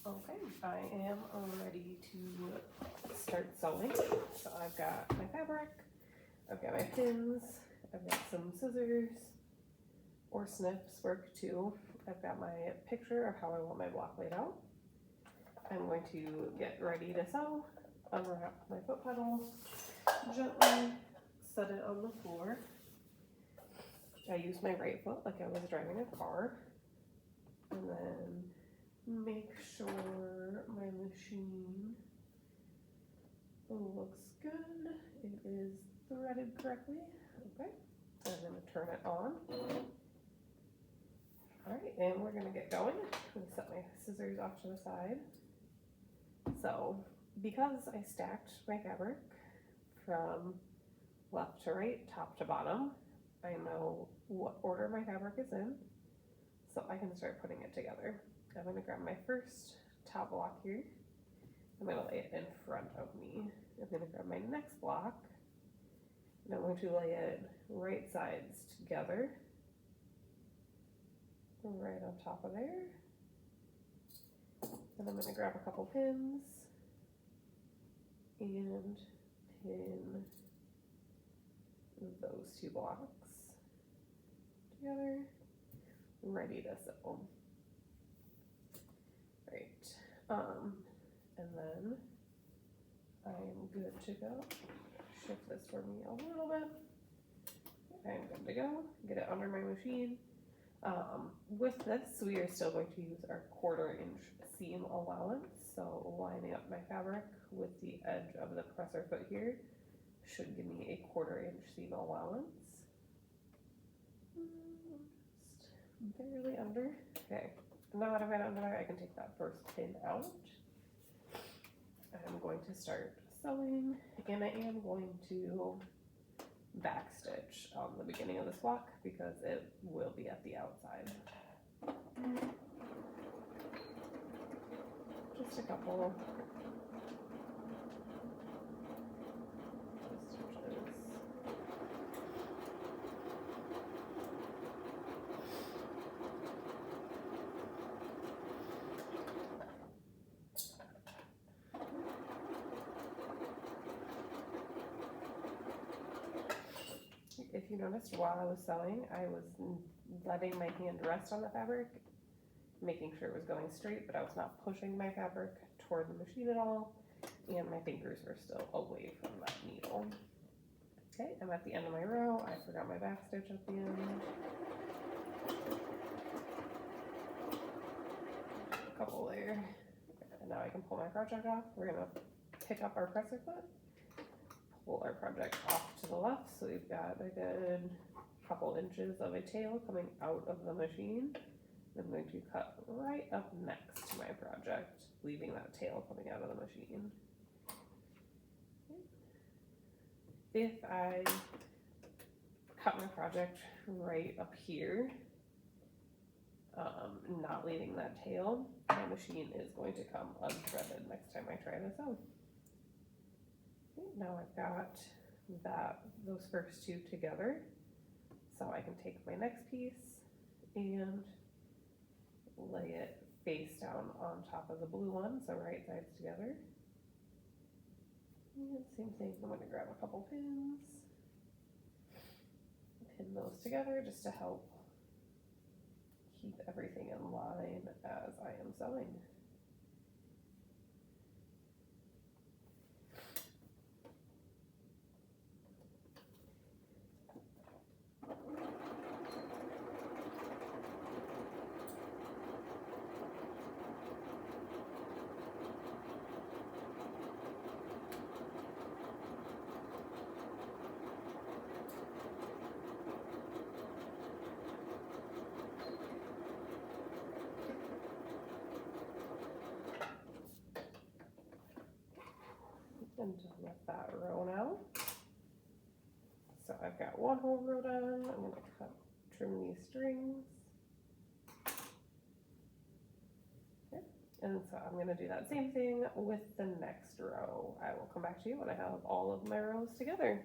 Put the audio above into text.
Okay, I am ready to start sewing. So I've got my fabric, I've got my pins, I've got some scissors or snips work too. I've got my picture of how I want my block laid out. I'm going to get ready to sew, unwrap my foot pedal, gently set it on the floor. I use my right foot like I was driving a car, and then make sure my machine looks good. It is threaded correctly. Okay, I'm going to turn it on. Alright, and we're going to get going. I'm going to set my scissors off to the side. So, because I stacked my fabric from left to right, top to bottom, I know what order my fabric is in, so I can start putting it together. I'm going to grab my first top block here. I'm going to lay it in front of me. I'm going to grab my next block, and I'm going to lay it right sides together, right on top of there. And I'm going to grab a couple pins and pin those two blocks together, ready to sew. Right, and then I'm good to go. Shift this for me a little bit. I'm good to go. Get it under my machine. With this, we are still going to use our 1/4 inch seam allowance. So lining up my fabric with the edge of the presser foot here should give me a 1/4 inch seam allowance. Just barely under. Okay, now that I've got it under there, I can take that first pin out. I'm going to start sewing, and I am going to backstitch on the beginning of this block because it will be at the outside. Just a couple stitches. If you noticed, while I was sewing, I was letting my hand rest on the fabric, making sure it was going straight, but I was not pushing my fabric toward the machine at all, and my fingers were still away from that needle. Okay, I'm at the end of my row. I forgot my back stitch at the end. A couple there. And now I can pull my project off. We're gonna pick up our presser foot, pull our project off to the left, so we've got a good couple inches of a tail coming out of the machine. I'm going to cut right up next to my project, leaving that tail coming out of the machine. If I cut my project right up here, not leaving that tail, my machine is going to come unthreaded next time I try to sew. Okay, now I've got those first two together, so I can take my next piece and lay it face down on top of the blue one, so right sides together. And same thing, I'm going to grab a couple pins, pin those together just to help keep everything in line as I am sewing. And done with that row now. So I've got one whole row done. I'm going to trim these strings. Okay. And so I'm going to do that same thing with the next row. I will come back to you when I have all of my rows together.